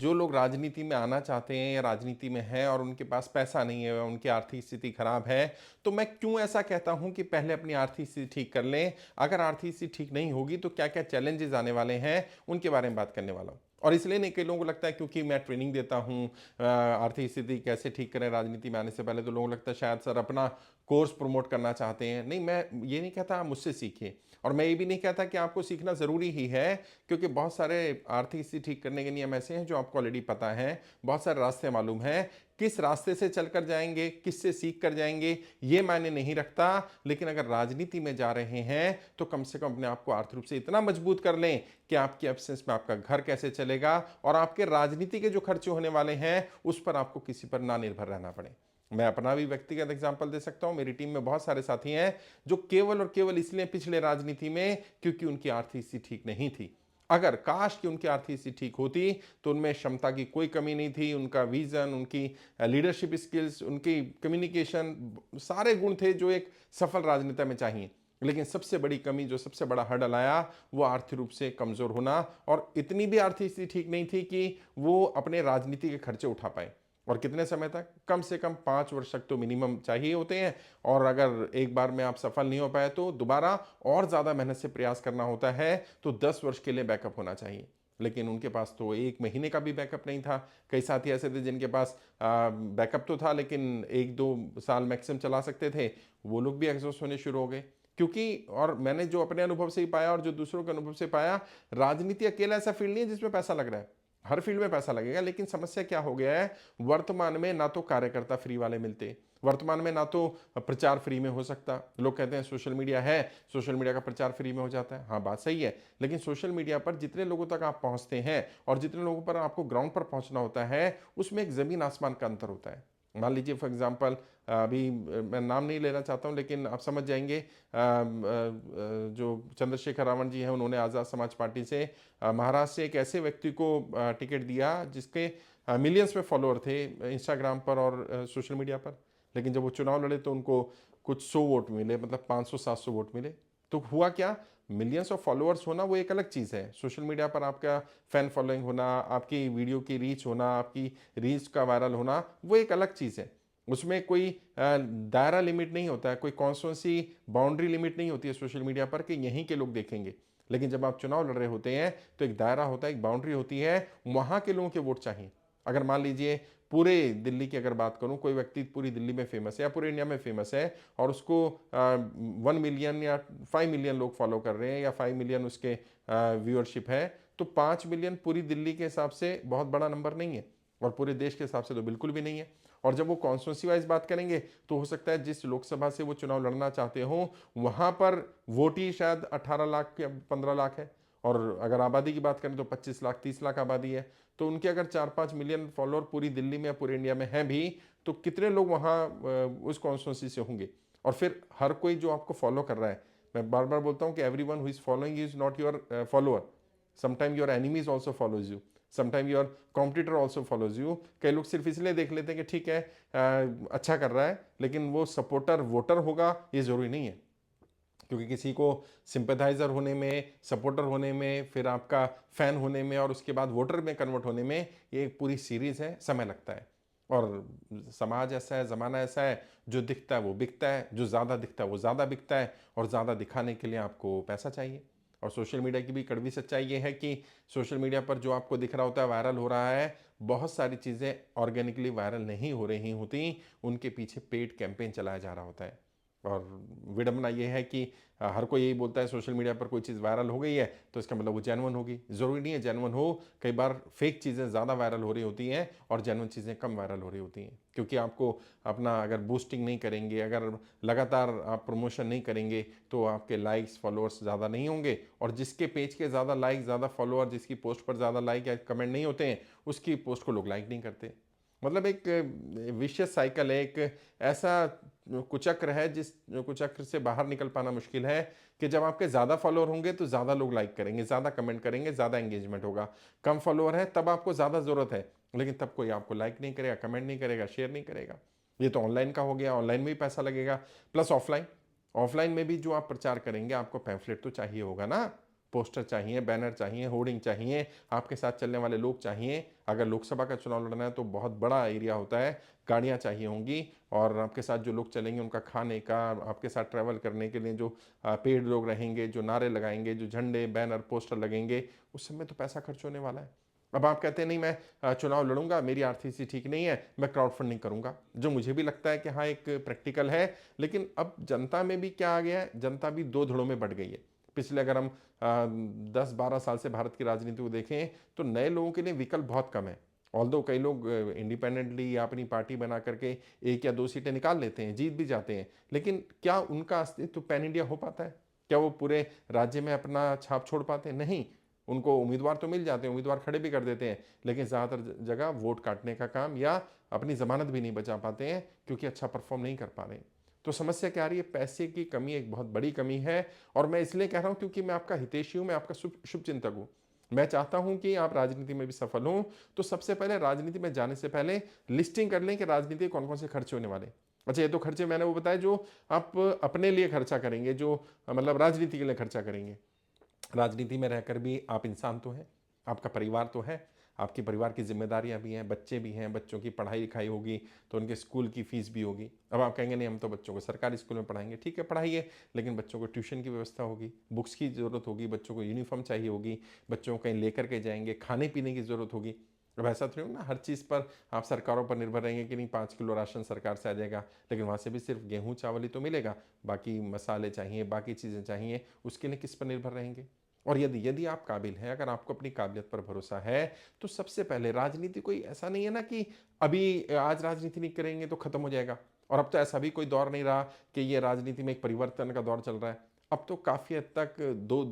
जो लोग राजनीति में आना चाहते हैं या राजनीति में हैं और उनके पास पैसा नहीं है, उनकी आर्थिक स्थिति खराब है, तो मैं क्यों ऐसा कहता हूं कि पहले अपनी आर्थिक स्थिति ठीक कर लें। अगर आर्थिक स्थिति ठीक नहीं होगी तो क्या क्या चैलेंजेस आने वाले हैं, उनके बारे में बात करने वाला हूं। और इसलिए नहीं, कई लोगों को लगता है क्योंकि मैं ट्रेनिंग देता हूं आर्थिक स्थिति कैसे ठीक करें राजनीति में आने से पहले, तो लोगों को लगता है शायद सर अपना कोर्स प्रमोट करना चाहते हैं। नहीं, मैं ये नहीं कहता आप मुझसे सीखिए, और मैं ये भी नहीं कहता कि आपको सीखना ज़रूरी ही है, क्योंकि बहुत सारे आर्थिक स्थिति ठीक करने के नियम ऐसे हैं जो आपको ऑलरेडी पता है, बहुत सारे रास्ते मालूम हैं। किस रास्ते से चलकर जाएंगे, किससे सीख कर जाएंगे, ये मायने नहीं रखता। लेकिन अगर राजनीति में जा रहे हैं तो कम से कम अपने आप को आर्थिक रूप से इतना मजबूत कर लें कि आपकी एब्सेंस में आपका घर कैसे चलेगा और आपके राजनीति के जो खर्चे होने वाले हैं उस पर आपको किसी पर ना निर्भर रहना पड़े। मैं अपना भी व्यक्तिगत एग्जांपल दे सकता हूं। मेरी टीम में बहुत सारे साथी हैं जो केवल और केवल इसलिए पिछले राजनीति में क्योंकि उनकी आर्थिक स्थिति ठीक नहीं थी। अगर काश कि उनकी आर्थिक स्थिति ठीक होती तो उनमें क्षमता की कोई कमी नहीं थी, उनका विजन, उनकी लीडरशिप स्किल्स, उनकी कम्युनिकेशन, सारे गुण थे जो एक सफल राजनेता में चाहिए। लेकिन सबसे बड़ी कमी, जो सबसे बड़ा हर्डल आया, वो आर्थिक रूप से कमजोर होना, और इतनी भी आर्थिक स्थिति ठीक नहीं थी कि वो अपने राजनीति के खर्चे उठा पाए। और कितने समय तक? कम से कम 5 वर्ष तक तो मिनिमम चाहिए होते हैं। और अगर एक बार में आप सफल नहीं हो पाए तो दोबारा और ज्यादा मेहनत से प्रयास करना होता है, तो 10 वर्ष के लिए बैकअप होना चाहिए। लेकिन उनके पास तो 1 महीने का भी बैकअप नहीं था। कई साथी ऐसे थे जिनके पास बैकअप तो था लेकिन 1-2 साल मैक्सिमम चला सकते थे, वो लोग भी एग्जॉस्ट होने शुरू हो गए। क्योंकि, और मैंने जो अपने अनुभव से ही पाया और जो दूसरों के अनुभव से पाया, राजनीति अकेला ऐसा फील्ड नहीं है जिसमें पैसा लग रहा है। हर फील्ड में पैसा लगेगा, लेकिन समस्या क्या हो गया है, वर्तमान में ना तो कार्यकर्ता फ्री वाले मिलते, वर्तमान में ना तो प्रचार फ्री में हो सकता। लोग कहते हैं सोशल मीडिया है, सोशल मीडिया का प्रचार फ्री में हो जाता है। हाँ, बात सही है, लेकिन सोशल मीडिया पर जितने लोगों तक आप पहुंचते हैं और जितने लोगों पर आपको ग्राउंड पर पहुंचना होता है, उसमें एक जमीन आसमान का अंतर होता है। मान लीजिए फॉर एग्जांपल, अभी मैं नाम नहीं लेना चाहता हूं लेकिन आप समझ जाएंगे, जो चंद्रशेखर रावण जी हैं, उन्होंने आज़ाद समाज पार्टी से महाराष्ट्र से एक ऐसे व्यक्ति को टिकट दिया जिसके मिलियंस में फॉलोअर थे इंस्टाग्राम पर और सोशल मीडिया पर। लेकिन जब वो चुनाव लड़े तो उनको कुछ 100 वोट मिले, मतलब 500-700 वोट मिले। तो हुआ क्या, मिलियंस ऑफ फॉलोअर्स होना वो एक अलग चीज़ है, सोशल मीडिया पर आपका फैन फॉलोइंग होना, आपकी वीडियो की रीच होना, आपकी रीच का वायरल होना, वो एक अलग चीज़ है। उसमें कोई दायरा लिमिट नहीं होता है, कोई कॉन्स्टेंसी बाउंड्री लिमिट नहीं होती है सोशल मीडिया पर कि यहीं के लोग देखेंगे। लेकिन जब आप चुनाव लड़ रहे होते हैं तो एक दायरा होता है, एक बाउंड्री होती है, वहां के लोगों के वोट चाहिए। अगर मान लीजिए पूरे दिल्ली की अगर बात करूं, कोई व्यक्ति पूरी दिल्ली में फेमस है या पूरे इंडिया में फेमस है और उसको 1 मिलियन या 5 मिलियन लोग फॉलो कर रहे हैं या 5 मिलियन उसके व्यूअरशिप है, तो 5 मिलियन पूरी दिल्ली के हिसाब से बहुत बड़ा नंबर नहीं है और पूरे देश के हिसाब से तो बिल्कुल भी नहीं है। और जब वो कॉन्स्टिट्यूंसी वाइज बात करेंगे तो हो सकता है जिस लोकसभा से वो चुनाव लड़ना चाहते हो वहां पर वोट ही शायद 18 लाख या 15 लाख है, और अगर आबादी की बात करें तो 25 लाख 30 लाख आबादी है। तो उनके अगर 4-5 मिलियन फॉलोअर पूरी दिल्ली में या पूरे इंडिया में हैं भी, तो कितने लोग वहां उस कॉन्स्टिट्यूंसी से होंगे। और फिर हर कोई जो आपको फॉलो कर रहा है, मैं बार बार बोलता हूं कि every one who is following is not your follower, sometime your enemies also follows you, sometime your competitor also follows you. कई लोग सिर्फ इसलिए देख लेते हैं कि ठीक है अच्छा कर रहा है, लेकिन वो सपोर्टर वोटर होगा ये जरूरी नहीं है। क्योंकि किसी को सिंपैथाइजर होने में, सपोर्टर होने में, फिर आपका फैन होने में और उसके बाद वोटर में कन्वर्ट होने में ये एक पूरी सीरीज है, समय लगता है। और समाज ऐसा है, जमाना ऐसा है, जो दिखता है वो बिकता है, जो ज़्यादा दिखता है वो ज़्यादा बिकता है, और ज़्यादा दिखाने के लिए आपको पैसा चाहिए। और सोशल मीडिया की भी कड़वी सच्चाई ये है कि सोशल मीडिया पर जो आपको दिख रहा होता है, वायरल हो रहा है, बहुत सारी चीज़ें ऑर्गेनिकली वायरल नहीं हो रही होती, उनके पीछे पेड कैंपेन चलाया जा रहा होता है। और विडंबना यह है कि हर कोई यही बोलता है सोशल मीडिया पर कोई चीज़ वायरल हो गई है तो इसका मतलब वो जेन्युइन होगी। ज़रूरी नहीं है जेन्युइन हो, कई बार फेक चीज़ें ज़्यादा वायरल हो रही होती हैं और जेन्युइन चीज़ें कम वायरल हो रही होती हैं। क्योंकि आपको अपना अगर बूस्टिंग नहीं करेंगे, अगर लगातार आप प्रमोशन नहीं करेंगे, तो आपके लाइक्स फॉलोअर्स ज़्यादा नहीं होंगे, और जिसके पेज के ज़्यादा लाइक, ज़्यादा फॉलोअर, जिसकी पोस्ट पर ज़्यादा लाइक या कमेंट नहीं होते हैं, उसकी पोस्ट को लोग लाइक नहीं करते। मतलब एक विशियस साइकिल है, एक ऐसा कुचक्र है जिस कुचक्र से बाहर निकल पाना मुश्किल है कि जब आपके ज़्यादा फॉलोअर होंगे तो ज़्यादा लोग लाइक करेंगे, ज़्यादा कमेंट करेंगे, ज़्यादा एंगेजमेंट होगा। कम फॉलोअर है तब आपको ज़्यादा ज़रूरत है, लेकिन तब कोई आपको लाइक नहीं करेगा, कमेंट नहीं करेगा, शेयर नहीं करेगा। ये तो ऑनलाइन का हो गया, ऑनलाइन में भी पैसा लगेगा, प्लस ऑफलाइन। ऑफलाइन में भी जो आप प्रचार करेंगे आपको पैम्फलेट तो चाहिए होगा ना। पोस्टर चाहिए, बैनर चाहिए, होर्डिंग चाहिए, आपके साथ चलने वाले लोग चाहिए। अगर लोकसभा का चुनाव लड़ना है तो बहुत बड़ा एरिया होता है, गाड़ियाँ चाहिए होंगी और आपके साथ जो लोग चलेंगे उनका खाने का, आपके साथ ट्रैवल करने के लिए जो पेड लोग रहेंगे, जो नारे लगाएंगे, जो झंडे, बैनर, पोस्टर लगेंगे, उस समय तो पैसा खर्च होने वाला है। अब आप कहते हैं नहीं मैं चुनाव लड़ूंगा, मेरी आर्थिक स्थिति ठीक नहीं है, मैं क्राउड फंडिंग करूंगा, जो मुझे भी लगता है कि हाँ एक प्रैक्टिकल है। लेकिन अब जनता में भी क्या आ गया है, जनता भी दो धड़ों में बढ़ गई है। पिछले अगर हम 10-12 साल से भारत की राजनीति को देखें तो नए लोगों के लिए विकल्प बहुत कम है। ऑल्दो कई लोग इंडिपेंडेंटली या अपनी पार्टी बना करके 1 या 2 सीटें निकाल लेते हैं, जीत भी जाते हैं, लेकिन क्या उनका अस्तित्व पैन इंडिया हो पाता है? क्या वो पूरे राज्य में अपना छाप छोड़ पाते हैं? नहीं। उनको उम्मीदवार तो मिल जाते हैं, उम्मीदवार खड़े भी कर देते हैं, लेकिन ज़्यादातर जगह वोट काटने का काम या अपनी ज़मानत भी नहीं बचा पाते हैं क्योंकि अच्छा परफॉर्म नहीं कर पा रहे हैं। तो समस्या क्या आ रही है? पैसे की कमी एक बहुत बड़ी कमी है। और मैं इसलिए कह रहा हूं क्योंकि मैं आपका हितैषी हूं, मैं आपका शुभ चिंतक हूं। मैं चाहता हूं कि आप राजनीति में भी सफल हों। तो सबसे पहले राजनीति में जाने से पहले लिस्टिंग कर लें कि राजनीति कौन कौन से खर्चे होने वाले। अच्छा, ये तो खर्चे मैंने वो बताया जो आप अपने लिए खर्चा करेंगे, जो मतलब राजनीति के लिए खर्चा करेंगे। राजनीति में रहकर भी आप इंसान तो हैं, आपका परिवार तो है, आपके परिवार की जिम्मेदारियां भी हैं, बच्चे भी हैं, बच्चों की पढ़ाई लिखाई होगी तो उनके स्कूल की फीस भी होगी। अब आप कहेंगे नहीं हम तो बच्चों को सरकारी स्कूल में पढ़ाएंगे, ठीक है पढ़ाइए, लेकिन बच्चों को ट्यूशन की व्यवस्था होगी, बुक्स की ज़रूरत होगी, बच्चों को यूनिफॉर्म चाहिए होगी, बच्चों को कहीं लेकर के जाएंगे, खाने पीने की ज़रूरत होगी। अब ऐसा तो नहीं ना हर चीज़ पर आप सरकारों पर निर्भर रहेंगे कि नहीं 5 किलो राशन सरकार से आ जाएगा, लेकिन वहाँ से भी सिर्फ गेहूँ चावल ही तो मिलेगा, बाकी मसाले चाहिए, बाकी चीज़ें चाहिए, उसके लिए किस पर निर्भर रहेंगे? और यदि यदि आप काबिल हैं, अगर आपको अपनी काबिलियत पर भरोसा है, तो सबसे पहले राजनीति कोई ऐसा नहीं है ना कि अभी आज राजनीति नहीं करेंगे तो खत्म हो जाएगा। और अब तो ऐसा भी कोई दौर नहीं रहा कि ये राजनीति में एक परिवर्तन का दौर चल रहा है। अब तो काफ़ी हद तक दो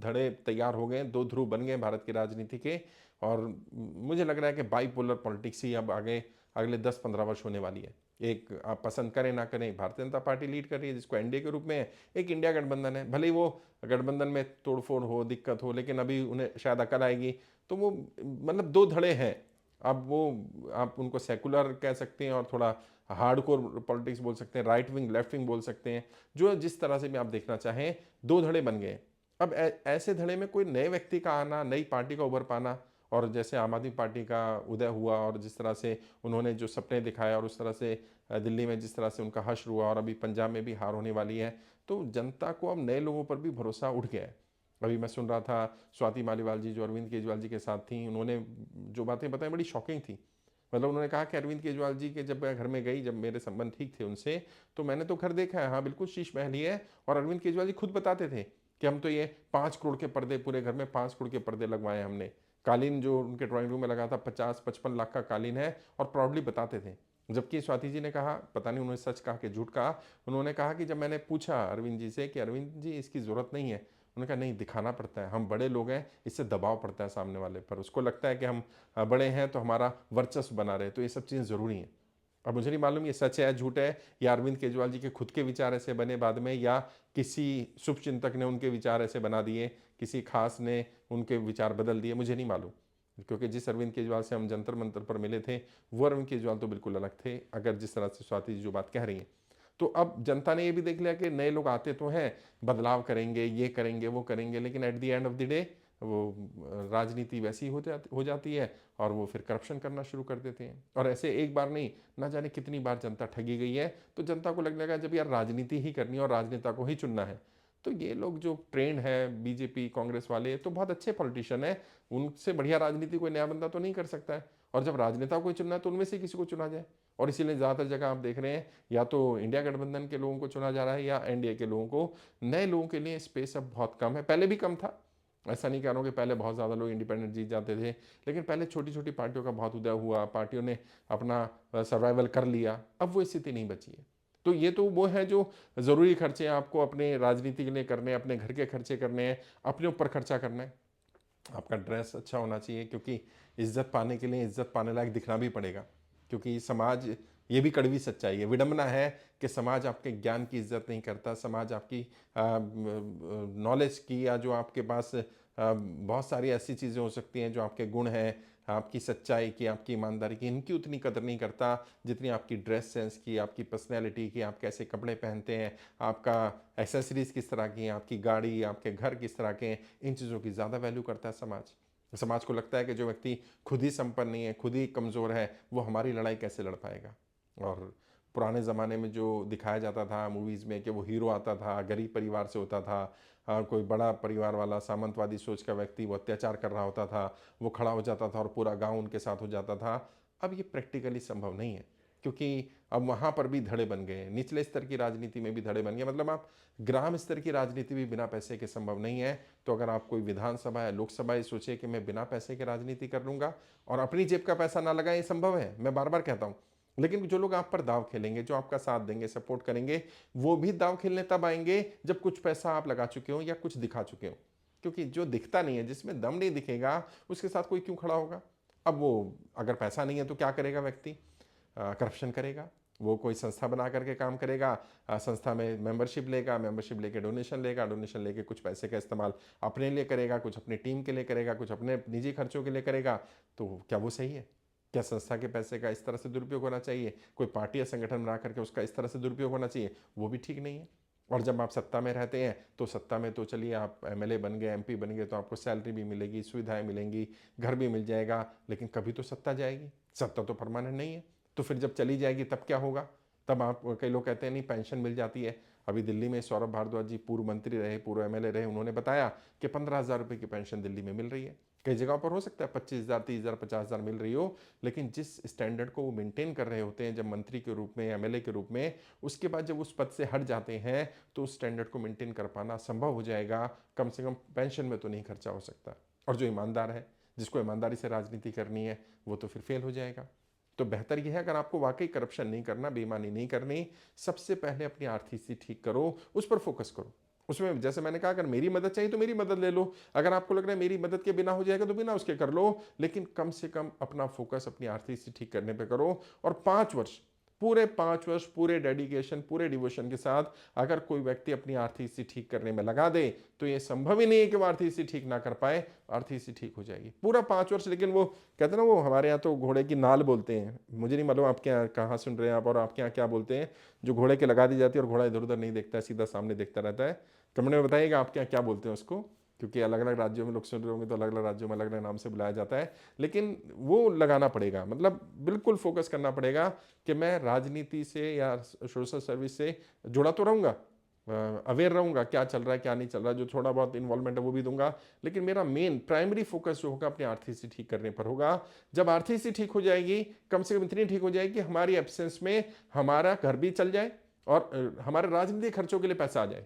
धड़े तैयार हो गए, दो ध्रुव बन गए भारत की राजनीति के। और मुझे लग रहा है कि बाईपोलर पॉलिटिक्स ही अब आगे अगले 10-15 वर्ष होने वाली है। एक आप पसंद करें ना करें, भारतीय जनता पार्टी लीड कर रही है जिसको एनडीए के रूप में है, एक इंडिया गठबंधन है, भले ही वो गठबंधन में तोड़फोड़ हो, दिक्कत हो, लेकिन अभी उन्हें शायद अकल आएगी। तो वो मतलब दो धड़े हैं। अब वो आप उनको सेकुलर कह सकते हैं और थोड़ा हार्डकोर पॉलिटिक्स बोल सकते हैं, राइट विंग लेफ्ट विंग बोल सकते हैं, जो जिस तरह से भी आप देखना चाहें, दो धड़े बन गए। अब ऐसे धड़े में कोई नए व्यक्ति का आना, नई पार्टी का उभर पाना, और जैसे आम आदमी पार्टी का उदय हुआ और जिस तरह से उन्होंने जो सपने दिखाए और उस तरह से दिल्ली में जिस तरह से उनका हश्र हुआ और अभी पंजाब में भी हार होने वाली है, तो जनता को अब नए लोगों पर भी भरोसा उठ गया है। अभी मैं सुन रहा था स्वाति मालीवाल जी जो अरविंद केजरीवाल जी के साथ थी, उन्होंने जो बातें बताई बड़ी शॉकिंग थी। मतलब उन्होंने कहा कि अरविंद केजरीवाल जी के जब मैं घर में गई, जब मेरे संबंध ठीक थे उनसे, तो मैंने तो घर देखा है, हाँ बिल्कुल शीश महल ही है। और अरविंद केजरीवाल जी खुद बताते थे कि हम तो ये 5 करोड़ के पर्दे, पूरे घर में 5 करोड़ के पर्दे लगवाए हमने। कालीन जो उनके ड्राइंग रूम में लगा था 50-55 लाख का कालीन है, और प्राउडली बताते थे। जबकि स्वाति जी ने कहा, पता नहीं उन्होंने सच कहा कि झूठ कहा, उन्होंने कहा कि जब मैंने पूछा अरविंद जी से कि अरविंद जी इसकी ज़रूरत नहीं है, उन्होंने कहा नहीं दिखाना पड़ता है, हम बड़े लोग हैं, इससे दबाव पड़ता है सामने वाले पर, उसको लगता है कि हम बड़े हैं तो हमारा वर्चस्व बना रहे, तो ये सब चीज़ें ज़रूरी हैं। अब मुझे नहीं मालूम ये सच है या झूठ है, या अरविंद केजरीवाल जी के खुद के विचार ऐसे बने बाद में, या किसी शुभचिंतक ने उनके विचार ऐसे बना दिए, किसी खास ने उनके विचार बदल दिए, मुझे नहीं मालूम। क्योंकि जिस अरविंद केजरीवाल से हम जंतर मंतर पर मिले थे, वो अरविंद केजरीवाल तो बिल्कुल अलग थे, अगर जिस तरह से स्वाति जी जो बात कह रही हैं। तो अब जनता ने ये भी देख लिया कि नए लोग आते तो हैं, बदलाव करेंगे, ये करेंगे, वो करेंगे, लेकिन at the end of the day वो राजनीति वैसी हो जाती है, और वो फिर करप्शन करना शुरू कर देते हैं। और ऐसे एक बार नहीं, ना जाने कितनी बार जनता ठगी गई है। तो जनता को लगने लगा जब यार राजनीति ही करनी है और राजनेता को ही चुनना है, तो ये लोग जो ट्रेंड है बीजेपी कांग्रेस वाले, तो बहुत अच्छे पॉलिटिशियन है, उनसे बढ़िया राजनीति कोई नया बंदा तो नहीं कर सकता है। और जब राजनेता को चुनना है तो उनमें से किसी को चुना जाए। और इसीलिए ज़्यादातर जगह आप देख रहे हैं या तो इंडिया गठबंधन के लोगों को चुना जा रहा है या एनडीए के लोगों को। नए लोगों के लिए स्पेस अब बहुत कम है, पहले भी कम था, ऐसा नहीं कह रहा हूँ कि पहले बहुत ज़्यादा लोग इंडिपेंडेंट जीत जाते थे, लेकिन पहले छोटी छोटी पार्टियों का बहुत उदय हुआ, पार्टियों ने अपना सर्वाइवल कर लिया, अब वो स्थिति नहीं बची है। तो ये तो वो है जो ज़रूरी खर्चे आपको अपने राजनीति के लिए करने हैं, अपने घर के खर्चे करने हैं, अपने ऊपर खर्चा करना है। आपका ड्रेस अच्छा होना चाहिए, क्योंकि इज्जत पाने के लिए इज्जत पाने लायक दिखना भी पड़ेगा। क्योंकि समाज, ये भी कड़वी सच्चाई है, विडंबना है कि समाज आपके ज्ञान की इज्जत नहीं करता, समाज आपकी नॉलेज की, या जो आपके पास बहुत सारी ऐसी चीज़ें हो सकती हैं जो आपके गुण हैं, आपकी सच्चाई की, आपकी ईमानदारी की, इनकी उतनी कदर नहीं करता जितनी आपकी ड्रेस सेंस की, आपकी पर्सनैलिटी की, आप कैसे कपड़े पहनते हैं, आपका एक्सेसरीज किस तरह की हैं, आपकी गाड़ी, आपके घर किस तरह के हैं, इन चीज़ों की ज़्यादा वैल्यू करता है समाज। समाज को लगता है कि जो व्यक्ति खुद ही संपन्न नहीं है, खुद ही कमज़ोर है, वो हमारी लड़ाई कैसे लड़ पाएगा। और पुराने ज़माने में जो दिखाया जाता था मूवीज़ में कि वो हीरो आता था, गरीब परिवार से होता था, कोई बड़ा परिवार वाला सामंतवादी सोच का व्यक्ति वो अत्याचार कर रहा होता था, वो खड़ा हो जाता था और पूरा गांव उनके साथ हो जाता था। अब ये प्रैक्टिकली संभव नहीं है, क्योंकि अब वहाँ पर भी धड़े बन गए, निचले स्तर की राजनीति में भी धड़े बन गए। मतलब आप ग्राम स्तर की राजनीति भी बिना पैसे के संभव नहीं है। तो अगर आप कोई विधानसभा या लोकसभा ये सोचे कि मैं बिना पैसे के राजनीति कर लूँगा और अपनी जेब का पैसा ना लगाएं, ये संभव है, मैं बार बार कहता हूँ। लेकिन जो लोग आप पर दाव खेलेंगे, जो आपका साथ देंगे, सपोर्ट करेंगे, वो भी दाव खेलने तब आएंगे जब कुछ पैसा आप लगा चुके हो या कुछ दिखा चुके हो। क्योंकि जो दिखता नहीं है, जिसमें दम नहीं दिखेगा, उसके साथ कोई क्यों खड़ा होगा। अब वो अगर पैसा नहीं है तो क्या करेगा व्यक्ति? करप्शन करेगा, वो कोई संस्था बना करके काम करेगा, संस्था में मेंबरशिप लेगा, मेंबरशिप लेके डोनेशन लेगा, डोनेशन लेके कुछ पैसे का इस्तेमाल अपने लिए करेगा, कुछ अपनी टीम के लिए करेगा, कुछ अपने निजी खर्चों के लिए करेगा। तो क्या वो सही है? क्या संस्था के पैसे का इस तरह से दुरुपयोग होना चाहिए? कोई पार्टी या संगठन बना करके उसका इस तरह से दुरुपयोग होना चाहिए? वो भी ठीक नहीं है। और जब आप सत्ता में रहते हैं तो सत्ता में तो चलिए आप एमएलए बन गए, एमपी बन गए, तो आपको सैलरी भी मिलेगी, सुविधाएं मिलेंगी, घर भी मिल जाएगा, लेकिन कभी तो सत्ता जाएगी। सत्ता तो परमानेंट नहीं है। तो फिर जब चली जाएगी तब क्या होगा? तब आप, कई लोग कहते हैं नहीं पेंशन मिल जाती है। अभी दिल्ली में सौरभ भारद्वाज जी पूर्व मंत्री रहे, पूर्व एमएलए रहे, उन्होंने बताया कि 15,000 रुपये की पेंशन दिल्ली में मिल रही है। कई जगहों पर हो सकता है 25,000, 30,000, 50,000 मिल रही हो, लेकिन जिस स्टैंडर्ड को वो मेंटेन कर रहे होते हैं जब मंत्री के रूप में, एमएलए के रूप में, उसके बाद जब उस पद से हट जाते हैं तो उस स्टैंडर्ड को मेंटेन कर पाना असंभव हो जाएगा। कम से कम पेंशन में तो नहीं खर्चा हो सकता। और जो ईमानदार है, जिसको ईमानदारी से राजनीति करनी है, वो तो फिर फेल हो जाएगा। तो बेहतर यह है, अगर आपको वाकई करप्शन नहीं करना, बेईमानी नहीं करनी, सबसे पहले अपनी आर्थिक स्थिति ठीक करो, उस पर फोकस करो। उसमें जैसे मैंने कहा, अगर मेरी मदद चाहिए तो मेरी मदद ले लो, अगर आपको लग रहा है मेरी मदद के बिना हो जाएगा तो बिना उसके कर लो, लेकिन कम से कम अपना फोकस अपनी आर्थिक स्थिति ठीक करने पे करो। और 5 वर्ष, पूरे 5 वर्ष पूरे डेडिकेशन, पूरे डिवोशन के साथ अगर कोई व्यक्ति अपनी आर्थिक स्थिति ठीक करने में लगा दे तो ये संभव ही नहीं है कि वो आर्थिक स्थिति ठीक ना कर पाए। आर्थिक स्थिति ठीक हो जाएगी पूरा 5 वर्ष। लेकिन वो कहते हैं ना, वो हमारे यहाँ तो घोड़े की नाल बोलते हैं, मुझे नहीं मालूम आपके यहाँ कहाँ सुन रहे हैं आप और आपके यहाँ क्या बोलते हैं, जो घोड़े के लगा दी जाती है और घोड़ा इधर उधर नहीं देखता है, सीधा सामने देखता रहता है। कमेंट में बताइएगा आपके यहाँ क्या बोलते हैं उसको, क्योंकि अलग अलग राज्यों में लोग सुन रहे होंगे तो अलग अलग राज्यों में अलग अलग नाम से बुलाया जाता है। लेकिन वो लगाना पड़ेगा, मतलब बिल्कुल फोकस करना पड़ेगा कि मैं राजनीति से या सोशल सर्विस से जुड़ा तो रहूँगा, अवेयर रहूँगा क्या चल रहा है क्या नहीं चल रहा है, जो थोड़ा बहुत इन्वॉल्वमेंट है वो भी दूंगा, लेकिन मेरा मेन प्राइमरी फोकस जो होगा अपनी आर्थिक स्थिति ठीक करने पर होगा। जब आर्थिक स्थिति ठीक हो जाएगी, कम से कम इतनी ठीक हो जाएगी हमारी एब्सेंस में हमारा घर भी चल जाए और हमारे राजनीतिक खर्चों के लिए पैसा आ जाए,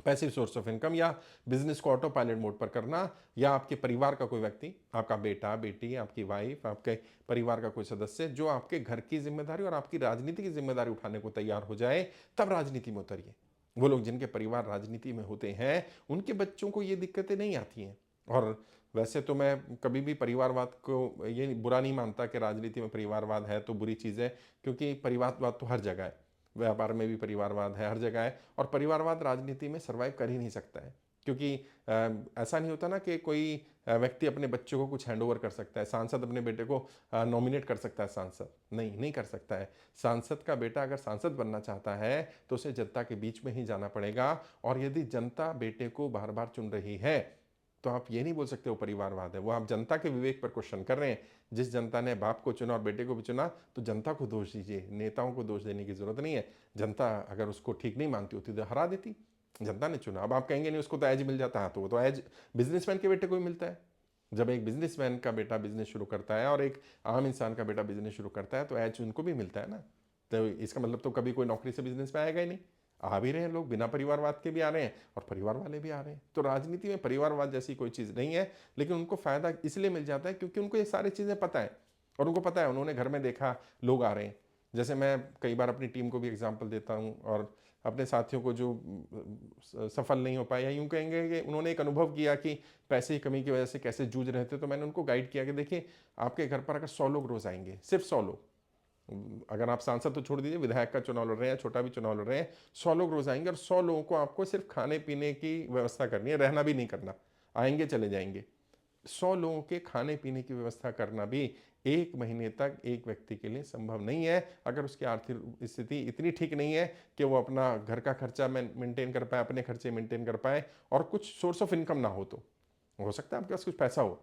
पैसिव सोर्स ऑफ इनकम, या बिजनेस को ऑटो पायलट मोड पर करना, या आपके परिवार का कोई व्यक्ति, आपका बेटा बेटी, आपकी वाइफ, आपके परिवार का कोई सदस्य जो आपके घर की जिम्मेदारी और आपकी राजनीति की जिम्मेदारी उठाने को तैयार हो जाए, तब राजनीति में उतरिए। वो लोग जिनके परिवार राजनीति में होते हैं उनके बच्चों को ये दिक्कतें नहीं आती हैं। और वैसे तो मैं कभी भी परिवारवाद को ये बुरा नहीं मानता कि राजनीति में परिवारवाद है तो बुरी चीज़ है, क्योंकि परिवारवाद तो हर जगह है, व्यापार में भी परिवारवाद है, हर जगह है। और परिवारवाद राजनीति में सर्वाइव कर ही नहीं सकता है, क्योंकि ऐसा नहीं होता ना कि कोई व्यक्ति अपने बच्चों को कुछ हैंड ओवर कर सकता है, सांसद अपने बेटे को नॉमिनेट कर सकता है, सांसद नहीं कर सकता है। सांसद का बेटा अगर सांसद बनना चाहता है तो उसे जनता के बीच में ही जाना पड़ेगा, और यदि जनता बेटे को बार बार चुन रही है तो आप ये नहीं बोल सकते वो परिवारवाद है, वो आप जनता के विवेक पर क्वेश्चन कर रहे हैं। जिस जनता ने बाप को चुना और बेटे को भी चुना, तो जनता को दोष दीजिए, नेताओं को दोष देने की जरूरत नहीं है। जनता अगर उसको ठीक नहीं मानती होती तो हरा देती, जनता ने चुना। अब आप कहेंगे नहीं उसको तो एज मिल जाता है, तो वो तो एज बिजनेसमैन के बेटे को ही मिलता है। जब एक बिजनेसमैन का बेटा बिजनेस शुरू करता है और एक आम इंसान का बेटा बिजनेस शुरू करता है तो एज उनको भी मिलता है ना। तो इसका मतलब तो कभी कोई नौकरी से बिजनेस में आएगा ही नहीं। आ भी रहे हैं लोग, बिना परिवारवाद के भी आ रहे हैं और परिवार वाले भी आ रहे हैं। तो राजनीति में परिवारवाद जैसी कोई चीज़ नहीं है, लेकिन उनको फायदा इसलिए मिल जाता है क्योंकि उनको ये सारी चीज़ें पता है, और उनको पता है, उन्होंने घर में देखा लोग आ रहे हैं। जैसे मैं कई बार अपनी टीम को भी एग्जाम्पल देता हूँ, और अपने साथियों को जो सफल नहीं हो पाए, या यूँ कहेंगे कि उन्होंने एक अनुभव किया कि पैसे की कमी की वजह से कैसे जूझ रहे थे, तो मैंने उनको गाइड किया कि देखिए आपके घर पर अगर 100 लोग रोज आएंगे, सिर्फ 100 लोग, अगर आप सांसद तो छोड़ दीजिए, विधायक का चुनाव लड़ रहे हैं, छोटा भी चुनाव लड़ रहे हैं, 100 लोग रोज आएंगे और 100 लोगों को आपको सिर्फ खाने पीने की व्यवस्था करनी है, रहना भी नहीं करना, आएंगे चले जाएंगे। 100 लोगों के खाने पीने की व्यवस्था करना भी 1 महीने तक एक व्यक्ति के लिए संभव नहीं है, अगर उसकी आर्थिक स्थिति इतनी ठीक नहीं है कि वो अपना घर का खर्चा मेंटेन कर पाए, अपने खर्चे मेंटेन कर पाए और कुछ सोर्स ऑफ इनकम ना हो। तो हो सकता है आपके पास कुछ पैसा हो,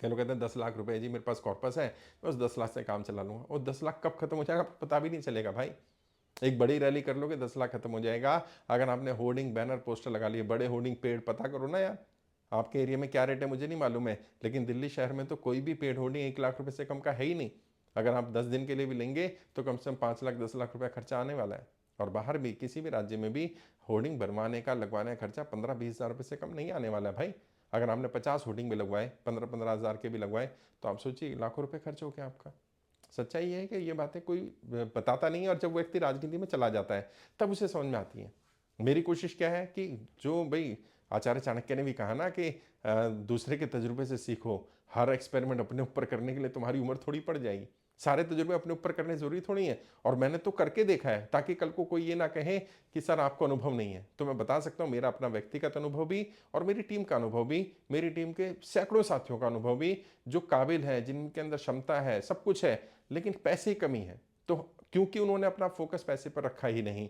कई लोग कहते हैं 10 लाख रुपए जी मेरे पास कॉर्पस है, मैं उस 10 लाख से काम चला लूंगा। वो 10 लाख कब खत्म हो जाएगा पता भी नहीं चलेगा भाई। एक बड़ी रैली कर लोगे 10 लाख खत्म हो जाएगा। अगर आपने होर्डिंग बैनर पोस्टर लगा लिए, बड़े होर्डिंग पेड़, पता करो ना यार आपके एरिया में क्या रेट है मुझे नहीं मालूम है, लेकिन दिल्ली शहर में तो कोई भी पेड़ होर्डिंग 1 लाख रुपए से कम का है ही नहीं। अगर आप 10 दिन के लिए भी लेंगे तो कम से कम 5 लाख 10 लाख रुपया खर्चा आने वाला है। और बाहर भी किसी भी राज्य में भी होर्डिंग बनवाने का लगवाने का खर्चा 15-20 हज़ार रुपये से कम नहीं आने वाला है भाई। अगर आपने 50 होर्डिंग भी लगवाए, 15-15 हज़ार के भी लगवाए, तो आप सोचिए लाखों रुपए खर्च हो गया आपका। सच्चाई ये है कि ये बातें कोई बताता नहीं है, और जब व्यक्ति राजनीति में चला जाता है तब उसे समझ में आती है। मेरी कोशिश क्या है कि जो भाई आचार्य चाणक्य ने भी कहा ना कि दूसरे के तजुर्बे से सीखो। हर एक्सपेरिमेंट अपने ऊपर करने के लिए तुम्हारी उम्र थोड़ी पड़ जाएगी, सारे तजुर्बे अपने ऊपर करने जरूरी थोड़ी है। और मैंने तो करके देखा है, ताकि कल को कोई ये ना कहे कि सर आपको अनुभव नहीं है। तो मैं बता सकता हूँ मेरा अपना व्यक्तिगत अनुभव भी और मेरी टीम का अनुभव भी, मेरी टीम के सैकड़ों साथियों का अनुभव भी, जो काबिल है, जिनके अंदर क्षमता है, सब कुछ है, लेकिन पैसे की कमी है। तो क्योंकि उन्होंने अपना फोकस पैसे पर रखा ही नहीं,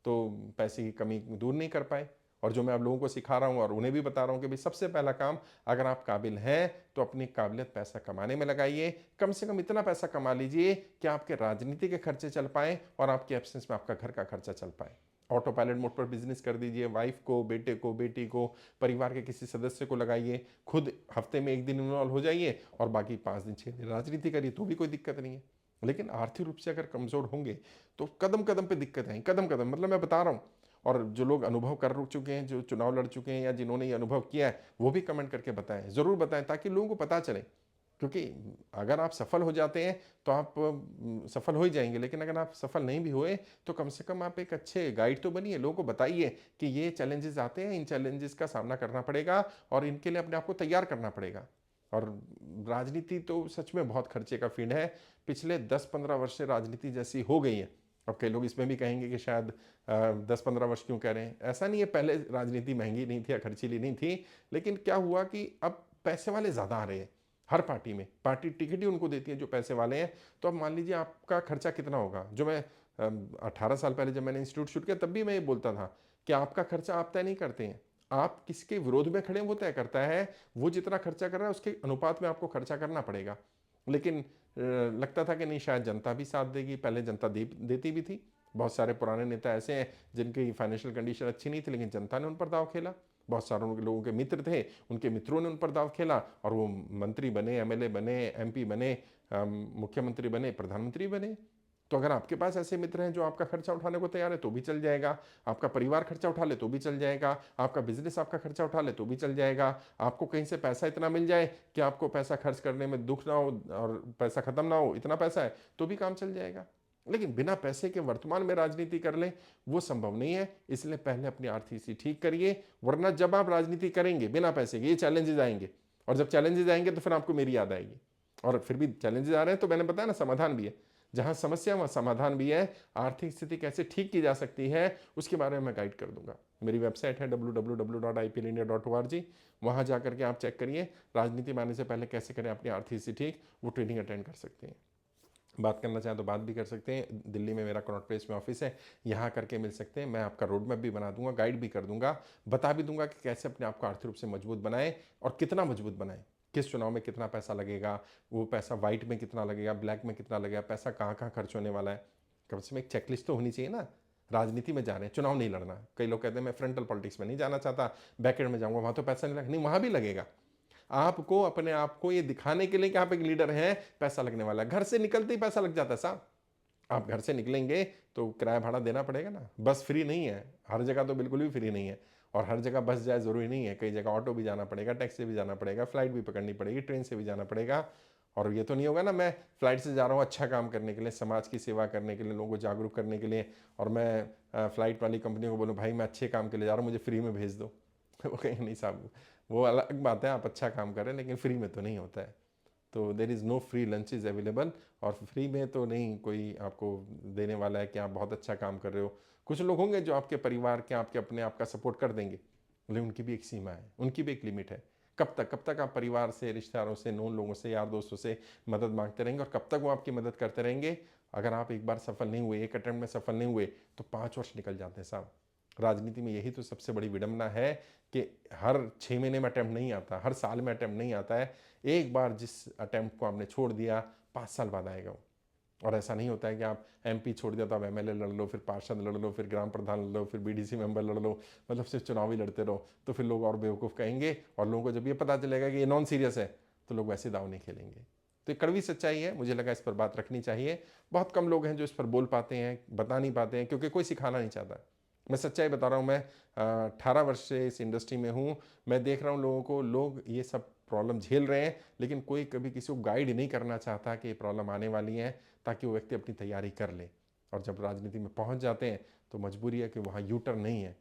तो पैसे की कमी दूर नहीं कर पाए। और जो मैं आप लोगों को सिखा रहा हूँ और उन्हें भी बता रहा हूँ कि भाई सबसे पहला काम, अगर आप काबिल हैं तो अपनी काबिलियत पैसा कमाने में लगाइए। कम से कम इतना पैसा कमा लीजिए कि आपके राजनीति के खर्चे चल पाए और आपके एब्सेंस में आपका घर का खर्चा चल पाए। ऑटो पायलट मोड पर बिजनेस कर दीजिए, वाइफ को, बेटे को, बेटी को, परिवार के किसी सदस्य को लगाइए, खुद हफ्ते में 1 दिन इन्वॉल्व हो जाइए और बाकी 5 दिन 6 दिन राजनीति करिए, तो भी कोई दिक्कत नहीं है। लेकिन आर्थिक रूप से अगर कमजोर होंगे तो कदम कदम पे दिक्कत है, कदम कदम, मतलब मैं बता रहा हूँ। और जो लोग अनुभव कर चुके हैं, जो चुनाव लड़ चुके हैं या जिन्होंने ये अनुभव किया है, वो भी कमेंट करके बताएं, जरूर बताएं, ताकि लोगों को पता चले। क्योंकि अगर आप सफल हो जाते हैं तो आप सफल हो ही जाएंगे, लेकिन अगर आप सफल नहीं भी हुए तो कम से कम आप एक अच्छे गाइड तो बनिए, लोगों को बताइए कि ये चैलेंजेस आते हैं, इन चैलेंजेस का सामना करना पड़ेगा और इनके लिए अपने आप को तैयार करना पड़ेगा। और राजनीति तो सच में बहुत खर्चे का फील्ड है। पिछले 10-15 वर्ष से राजनीति जैसी हो गई है। अब कई लोग इसमें भी कहेंगे कि शायद 10-15 वर्ष क्यों कह रहे हैं, ऐसा नहीं है पहले राजनीति महंगी नहीं थी या खर्चीली नहीं थी, लेकिन क्या हुआ कि अब पैसे वाले ज़्यादा आ रहे हैं। हर पार्टी में पार्टी टिकट ही उनको देती है जो पैसे वाले हैं। तो अब मान लीजिए आपका खर्चा कितना होगा। जो मैं 18 साल पहले जब मैंने इंस्टीट्यूट शुरू किया तब भी मैं ये बोलता था कि आपका खर्चा आप तय नहीं करते हैं, आप किसके विरोध में खड़े हैं वो तय करता है। वो जितना खर्चा कर रहा है उसके अनुपात में आपको खर्चा करना पड़ेगा। लेकिन लगता था कि नहीं, शायद जनता भी साथ देगी, पहले जनता देती भी थी। बहुत सारे पुराने नेता ऐसे हैं जिनकी फाइनेंशियल कंडीशन अच्छी नहीं थी, लेकिन जनता ने उन पर दाव खेला। बहुत सारे उनके लोगों के मित्र थे, उनके मित्रों ने उन पर दाव खेला और वो मंत्री बने, एमएलए बने, एमपी बने, मुख्यमंत्री बने, प्रधानमंत्री बने। तो अगर आपके पास ऐसे मित्र हैं जो आपका खर्चा उठाने को तैयार है तो भी चल जाएगा, आपका परिवार खर्चा उठा ले तो भी चल जाएगा, आपका बिजनेस आपका खर्चा उठा ले तो भी चल जाएगा, आपको कहीं से पैसा इतना मिल जाए कि आपको पैसा खर्च करने में दुख ना हो और पैसा खत्म ना हो, इतना पैसा है तो भी काम चल जाएगा। लेकिन बिना पैसे के वर्तमान में राजनीति कर ले वो संभव नहीं है। इसलिए पहले अपनी आर्थिक स्थिति ठीक करिए, वरना जब आप राजनीति करेंगे बिना पैसे के ये चैलेंजेस आएंगे, और जब चैलेंजेस आएंगे तो फिर आपको मेरी याद आएगी। और फिर भी चैलेंजेस आ रहे हैं तो मैंने बताया ना, समाधान भी है। जहां समस्या वहां समाधान भी है। आर्थिक स्थिति कैसे ठीक की जा सकती है उसके बारे में मैं गाइड कर दूंगा। मेरी वेबसाइट है www.iplindia.org, वहां जाकर के आप चेक करिए राजनीति में आने से पहले कैसे करें अपनी आर्थिक स्थिति ठीक। वो ट्रेनिंग अटेंड कर सकते हैं, बात करना चाहें तो बात भी कर सकते हैं। दिल्ली में मेरा कनॉट प्लेस में ऑफिस है, यहाँ करके मिल सकते हैं। मैं आपका रोड मैप भी बना दूंगा, गाइड भी कर दूंगा, बता भी दूंगा कि कैसे अपने आप को आर्थिक रूप से मजबूत बनाएं और कितना मजबूत बनाएं, किस चुनाव में कितना पैसा लगेगा, वो पैसा वाइट में कितना लगेगा, ब्लैक में कितना लगेगा, पैसा कहाँ कहाँ खर्च होने वाला है। कम से कम एक चेकलिस्ट तो होनी चाहिए ना। राजनीति में जा रहे हैं, चुनाव नहीं लड़ना। कई लोग कहते हैं मैं फ्रंटल पॉलिटिक्स में नहीं जाना चाहता, बैकएंड में जाऊंगा, वहां तो पैसा नहीं लगेगा। नहीं, वहां भी लगेगा। आपको अपने आप को ये दिखाने के लिए कि आप एक लीडर हैं, पैसा लगने वाला है। घर से निकलते ही पैसा लग जाता है साहब। आप घर से निकलेंगे तो किराया भाड़ा देना पड़ेगा ना। बस फ्री नहीं है, हर जगह तो बिल्कुल भी फ्री नहीं है, और हर जगह बस जाए ज़रूरी नहीं है। कई जगह ऑटो भी जाना पड़ेगा, टैक्सी से भी जाना पड़ेगा, फ्लाइट भी पकड़नी पड़ेगी, ट्रेन से भी जाना पड़ेगा। और ये तो नहीं होगा ना मैं फ्लाइट से जा रहा हूँ अच्छा काम करने के लिए, समाज की सेवा करने के लिए, लोगों को जागरूक करने के लिए, और मैं फ्लाइट वाली कंपनी को बोलूँ भाई मैं अच्छे काम के लिए जा रहा हूँ, मुझे फ्री में भेज दो। वो कहेंगे नहीं साहब, वो अलग बात है, आप अच्छा काम करें लेकिन फ्री में तो नहीं होता है। तो there is no free lunch is available, और फ्री में तो नहीं कोई आपको देने वाला है कि आप बहुत अच्छा काम कर रहे हो। कुछ लोग होंगे जो आपके परिवार के, आपके अपने आप का सपोर्ट कर देंगे, लेकिन उनकी भी एक सीमा है, उनकी भी एक लिमिट है। कब तक आप परिवार से, रिश्तेदारों से, नोन लोगों से, यार दोस्तों से मदद मांगते रहेंगे और कब तक वो आपकी मदद करते रहेंगे? अगर आप एक बार सफल नहीं हुए, एक अटेम्प्ट में सफल नहीं हुए, तो 5 वर्ष निकल जाते हैं साहब। राजनीति में यही तो सबसे बड़ी विडंबना है कि हर 6 महीने में अटेम्प्ट नहीं आता, हर साल में अटेम्प्ट नहीं आता है। एक बार जिस अटेम्प्ट को आपने छोड़ दिया, 5 साल बाद आएगा वो। और ऐसा नहीं होता है कि आप एमपी छोड़ दिया तो आप एमएलए लड़ लो, फिर पार्षद लड़ लो, फिर ग्राम प्रधान लड़ लो, फिर बीडीसी मेंबर लड़ लो, मतलब सिर्फ चुनाव ही लड़ते रहो, तो फिर लोग और बेवकूफ़ कहेंगे। और लोगों को जब ये पता चलेगा कि ये नॉन सीरियस है, तो लोग वैसे दाव नहीं खेलेंगे। तो ये कड़वी सच्चाई है, मुझे लगा इस पर बात रखनी चाहिए। बहुत कम लोग हैं जो इस पर बोल पाते हैं, बता नहीं पाते हैं, क्योंकि कोई सिखाना नहीं चाहता। मैं सच्चाई बता रहा हूँ, मैं 18 वर्ष से इस इंडस्ट्री में हूँ। मैं देख रहा हूँ लोगों को, लोग ये सब प्रॉब्लम झेल रहे हैं, लेकिन कोई कभी किसी को गाइड नहीं करना चाहता कि ये प्रॉब्लम आने वाली है, ताकि वो व्यक्ति अपनी तैयारी कर ले। और जब राजनीति में पहुंच जाते हैं तो मजबूरी है कि वहाँ यू टर्न नहीं है,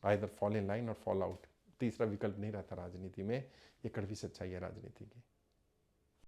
आइदर फॉल इन लाइन और फॉल आउट। तीसरा विकल्प नहीं रहता राजनीति में। ये कड़वी सच्चाई है राजनीति की।